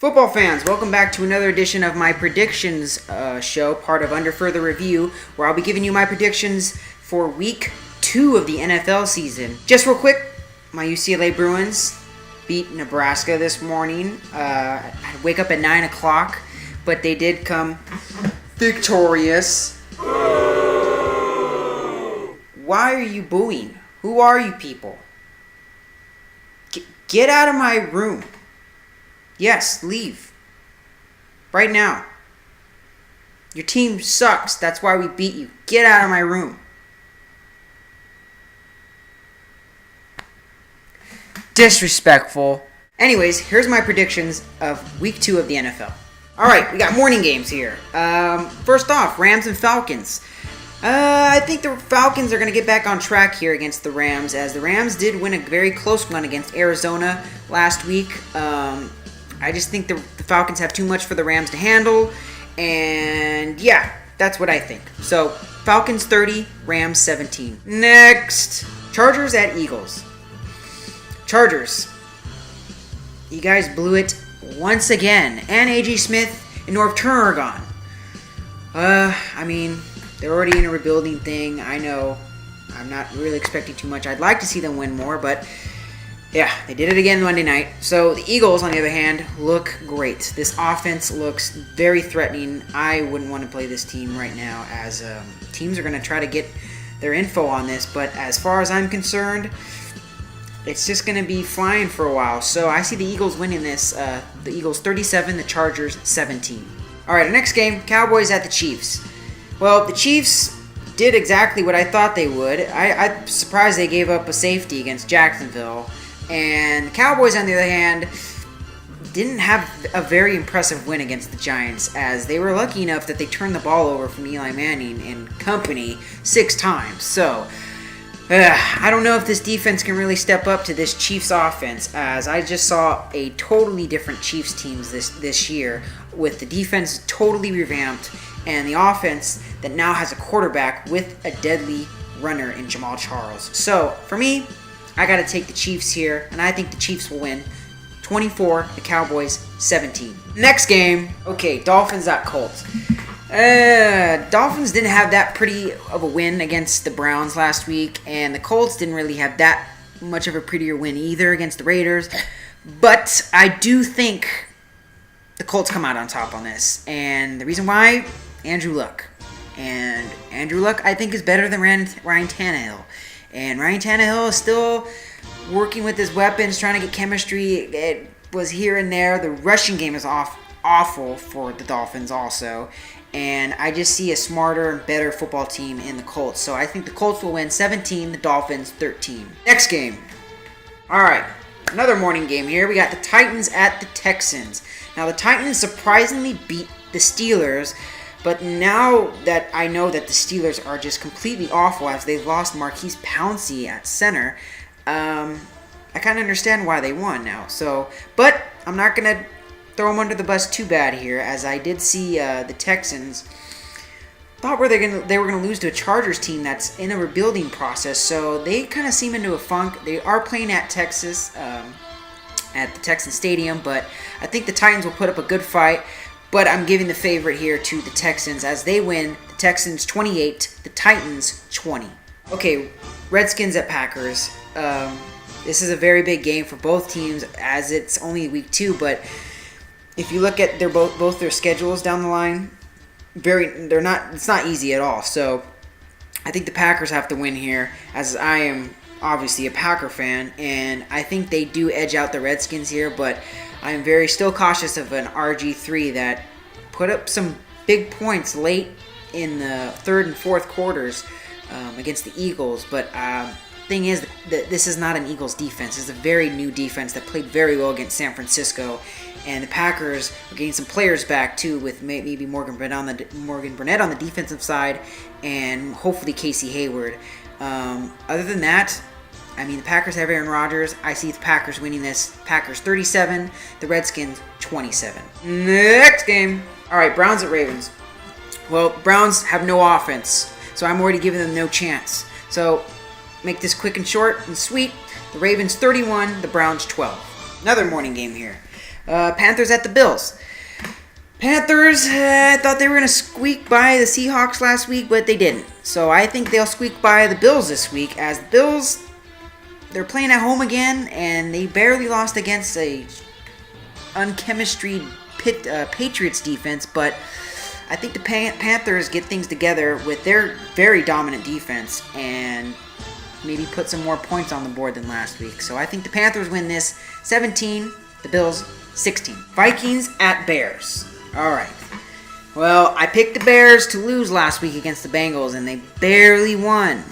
Football fans, welcome back to another edition of my predictions show, part of Under Further Review, where I'll be giving you my predictions for Week 2 of the NFL season. Just real quick, my UCLA Bruins beat Nebraska this morning. I wake up at 9 o'clock, but they did come victorious. Why are you booing? Who are you people? Get out of my room. Yes, leave. Right now. Your team sucks. That's why we beat you. Get out of my room. Disrespectful. Anyways, here's my predictions of Week 2 of the NFL. Alright, we got morning games here. First off, Rams and Falcons. I think the Falcons are going to get back on track here against the Rams, as the Rams did win a very close one against Arizona last week. I just think the Falcons have too much for the Rams to handle, and yeah, that's what I think. So, Falcons 30, Rams 17. Next, Chargers at Eagles. Chargers, you guys blew it once again, and A.J. Smith and Norv Turner are gone. I mean, they're already in a rebuilding thing. I know. I'm not really expecting too much. I'd like to see them win more, but yeah, they did it again Monday night. So the Eagles, on the other hand, look great. This offense looks very threatening. I wouldn't want to play this team right now, as teams are going to try to get their info on this. But as far as I'm concerned, it's just going to be flying for a while. So I see the Eagles winning this. The Eagles 37, the Chargers 17. All right, our next game, Cowboys at the Chiefs. Well, the Chiefs did exactly what I thought they would. I'm surprised they gave up a safety against Jacksonville. And the Cowboys, on the other hand, didn't have a very impressive win against the Giants, as they were lucky enough that they turned the ball over from Eli Manning and company 6 times. So, I don't know if this defense can really step up to this Chiefs offense, as I just saw a totally different Chiefs teams this year, with the defense totally revamped and the offense that now has a quarterback with a deadly runner in Jamal Charles. So, for me, I got to take the Chiefs here, and I think the Chiefs will win 24, the Cowboys 17. Next game, okay, Dolphins at Colts. Dolphins didn't have that pretty of a win against the Browns last week, and the Colts didn't really have that much of a prettier win either against the Raiders. But I do think the Colts come out on top on this, and the reason why, Andrew Luck. And Andrew Luck, I think, is better than Ryan Tannehill. And Ryan Tannehill is still working with his weapons, trying to get chemistry. It was here and there. The rushing game is awful for the Dolphins also. And I just see a smarter and better football team in the Colts. So I think the Colts will win 17, the Dolphins 13. Next game. All right, another morning game here. We got the Titans at the Texans. Now, the Titans surprisingly beat the Steelers. But now that I know that the Steelers are just completely awful, as they've lost Marquise Pouncey at center, I kind of understand why they won now. So, but I'm not going to throw them under the bus too bad here, as I did see the Texans thought they were going to lose to a Chargers team that's in a rebuilding process. So they kind of seem into a funk. They are playing at Texas, at the Texan Stadium, but I think the Titans will put up a good fight. But I'm giving the favorite here to the Texans, as they win, the Texans 28, the Titans 20. Okay, Redskins at Packers. This is a very big game for both teams, as it's only week 2. But if you look at both their schedules down the line, it's not easy at all. So I think the Packers have to win here, as I am obviously a Packer fan, and I think they do edge out the Redskins here, but I'm still cautious of an RG3 that put up some big points late in the third and fourth quarters against the Eagles. But thing is that this is not an Eagles defense. It's a very new defense that played very well against San Francisco. And the Packers are getting some players back too, with maybe Morgan Burnett on the defensive side, and hopefully Casey Hayward. Other than that, I mean, the Packers have Aaron Rodgers. I see the Packers winning this. Packers 37, the Redskins 27. Next game. All right, Browns at Ravens. Well, Browns have no offense, so I'm already giving them no chance. So make this quick and short and sweet. The Ravens 31, the Browns 12. Another morning game here. Panthers at the Bills. Panthers, I thought they were going to squeak by the Seahawks last week, but they didn't. So I think they'll squeak by the Bills this week, as the Bills, they're playing at home again, and they barely lost against a unchemistry Patriots defense, but I think the Panthers get things together with their very dominant defense and maybe put some more points on the board than last week. So I think the Panthers win this 17, the Bills 16. Vikings at Bears. All right. Well, I picked the Bears to lose last week against the Bengals, and they barely won.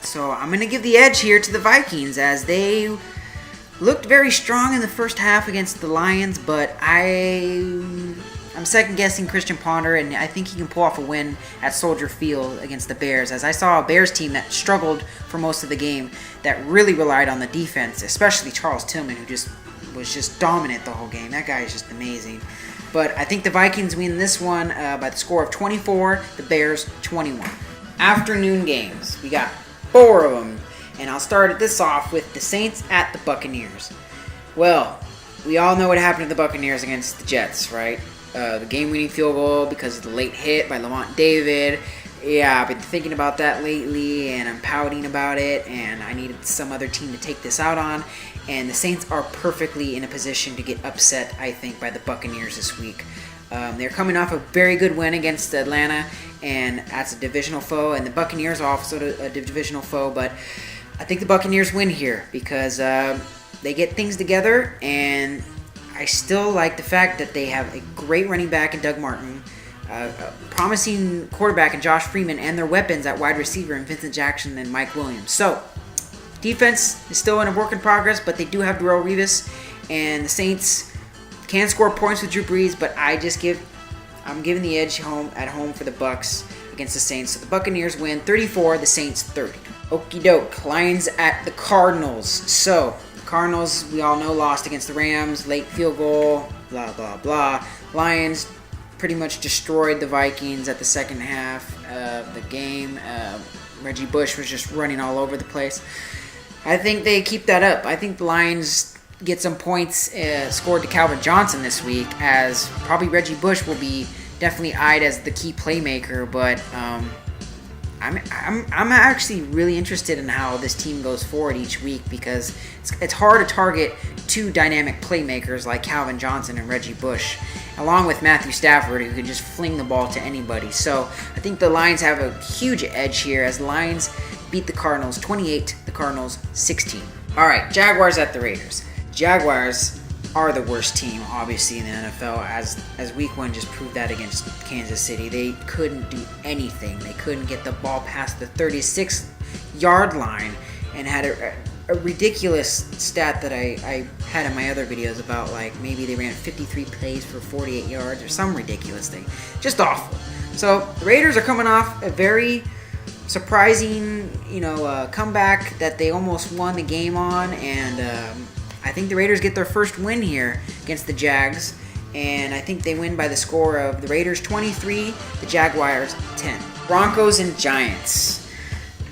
So I'm going to give the edge here to the Vikings, as they looked very strong in the first half against the Lions, but I'm second-guessing Christian Ponder, and I think he can pull off a win at Soldier Field against the Bears, as I saw a Bears team that struggled for most of the game, that really relied on the defense, especially Charles Tillman, who was just dominant the whole game. That guy is just amazing. But I think the Vikings win this one by the score of 24, the Bears 21. Afternoon games. We got 4 of them. And I'll start this off with the Saints at the Buccaneers. Well, we all know what happened to the Buccaneers against the Jets, right? The game-winning field goal because of the late hit by Lamont David. Yeah, I've been thinking about that lately, and I'm pouting about it, and I needed some other team to take this out on. And the Saints are perfectly in a position to get upset, I think, by the Buccaneers this week. They're coming off a very good win against Atlanta, and that's a divisional foe, and the Buccaneers are also a divisional foe, but I think the Buccaneers win here because they get things together, and I still like the fact that they have a great running back in Doug Martin, a promising quarterback in Josh Freeman, and their weapons at wide receiver in Vincent Jackson and Mike Williams. So, defense is still in a work in progress, but they do have Darrelle Revis, and the Saints can score points with Drew Brees, but I'm giving the edge at home for the Bucs against the Saints. So the Buccaneers win 34, the Saints 30. Okie doke, Lions at the Cardinals. So, the Cardinals, we all know, lost against the Rams, late field goal, blah, blah, blah. Lions pretty much destroyed the Vikings at the second half of the game. Reggie Bush was just running all over the place. I think they keep that up. I think the Lions get some points scored to Calvin Johnson this week, as probably Reggie Bush will be definitely eyed as the key playmaker, but I'm actually really interested in how this team goes forward each week, because it's hard to target 2 dynamic playmakers like Calvin Johnson and Reggie Bush, along with Matthew Stafford, who can just fling the ball to anybody. So I think the Lions have a huge edge here, as the Lions beat the Cardinals 28, the Cardinals 16. All right, Jaguars at the Raiders. Jaguars are the worst team, obviously, in the NFL, as Week 1 just proved that against Kansas City. They couldn't do anything. They couldn't get the ball past the 36-yard line, and had a ridiculous stat that I had in my other videos about, like, maybe they ran 53 plays for 48 yards or some ridiculous thing. Just awful. So the Raiders are coming off a very surprising, comeback that they almost won the game on, and I think the Raiders get their first win here against the Jags, and I think they win by the score of the Raiders 23, the Jaguars 10. Broncos and Giants.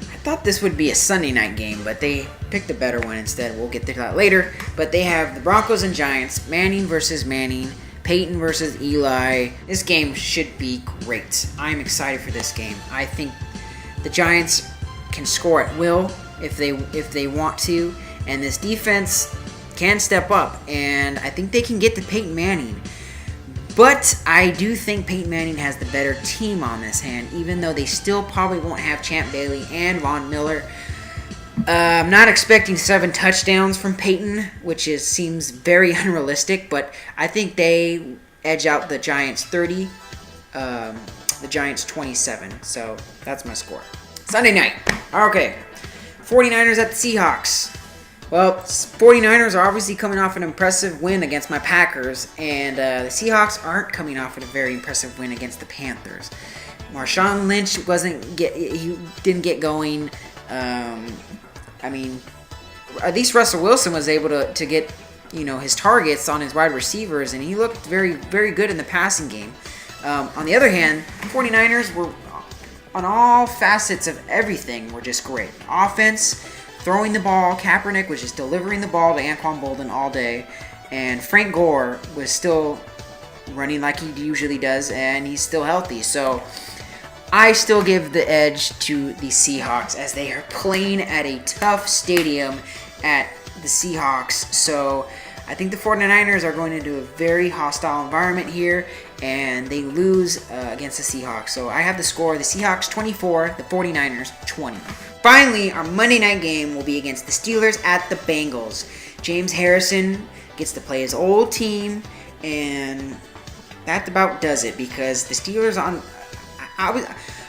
I thought this would be a Sunday night game, but they picked a better one instead. We'll get to that later. But they have the Broncos and Giants, Manning versus Manning, Peyton versus Eli. This game should be great. I'm excited for this game. I think the Giants can score at will if they want to, and this defense can step up, and I think they can get to Peyton Manning. But I do think Peyton Manning has the better team on this hand, even though they still probably won't have Champ Bailey and Von Miller. I'm not expecting 7 touchdowns from Peyton, which seems very unrealistic, but I think they edge out the Giants 30, the Giants 27. So that's my score. Sunday night. Okay. 49ers at the Seahawks. Well, 49ers are obviously coming off an impressive win against my Packers, and the Seahawks aren't coming off a very impressive win against the Panthers. Marshawn Lynch didn't get going. At least Russell Wilson was able to get his targets on his wide receivers, and he looked very, very good in the passing game. On the other hand, 49ers were on all facets of everything were just great. Offense, throwing the ball, Kaepernick was just delivering the ball to Anquan Bolden all day. and Frank Gore was still running like he usually does, and he's still healthy. So I still give the edge to the Seahawks as they are playing at a tough stadium at the Seahawks. So I think the 49ers are going into a very hostile environment here, and they lose against the Seahawks. So I have the score, the Seahawks 24, the 49ers 20. Finally, our Monday night game will be against the Steelers at the Bengals. James Harrison gets to play his old team, and that about does it, because the Steelers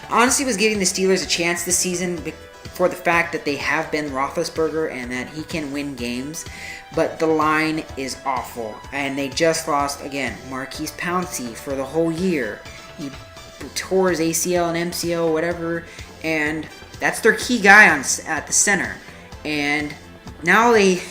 honestly was giving the Steelers a chance this season for the fact that they have Ben Roethlisberger and that he can win games, but the line is awful, and they just lost, again, Marquise Pouncey for the whole year. He tore his ACL and MCL, whatever, and that's their key guy at the center, and now they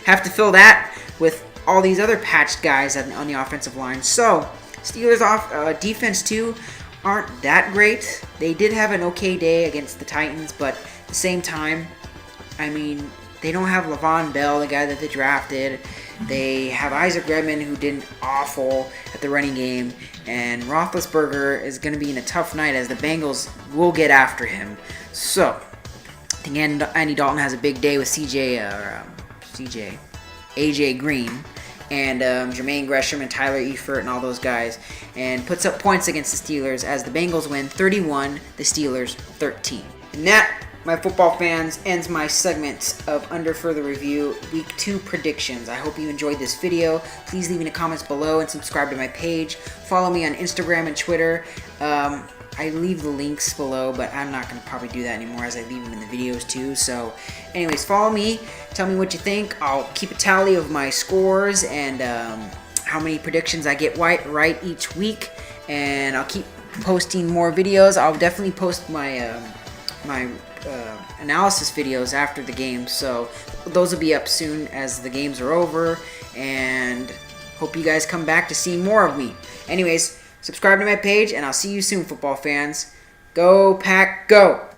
have to fill that with all these other patched guys on the offensive line. So Steelers defense too aren't that great. They did have an okay day against the Titans, but at the same time, I mean, they don't have Le'Veon Bell, the guy that they drafted. They have Isaac Redman, who did awful at the running game, and Roethlisberger is going to be in a tough night as the Bengals will get after him. So I think Andy Dalton has a big day with AJ Green and Jermaine Gresham and Tyler Eifert and all those guys, and puts up points against the Steelers as the Bengals win 31, the Steelers 13. And that, my football fans, ends my segment of Under Further Review Week 2 predictions. I hope you enjoyed this video. Please leave me the comments below and subscribe to my page. Follow me on Instagram and Twitter. I leave the links below, but I'm not going to probably do that anymore as I leave them in the videos too. So anyways, follow me. Tell me what you think. I'll keep a tally of my scores and how many predictions I get right each week. And I'll keep posting more videos. I'll definitely post my analysis videos after the game. So those will be up soon as the games are over. And hope you guys come back to see more of me. Anyways, subscribe to my page, and I'll see you soon, football fans. Go Pack, go!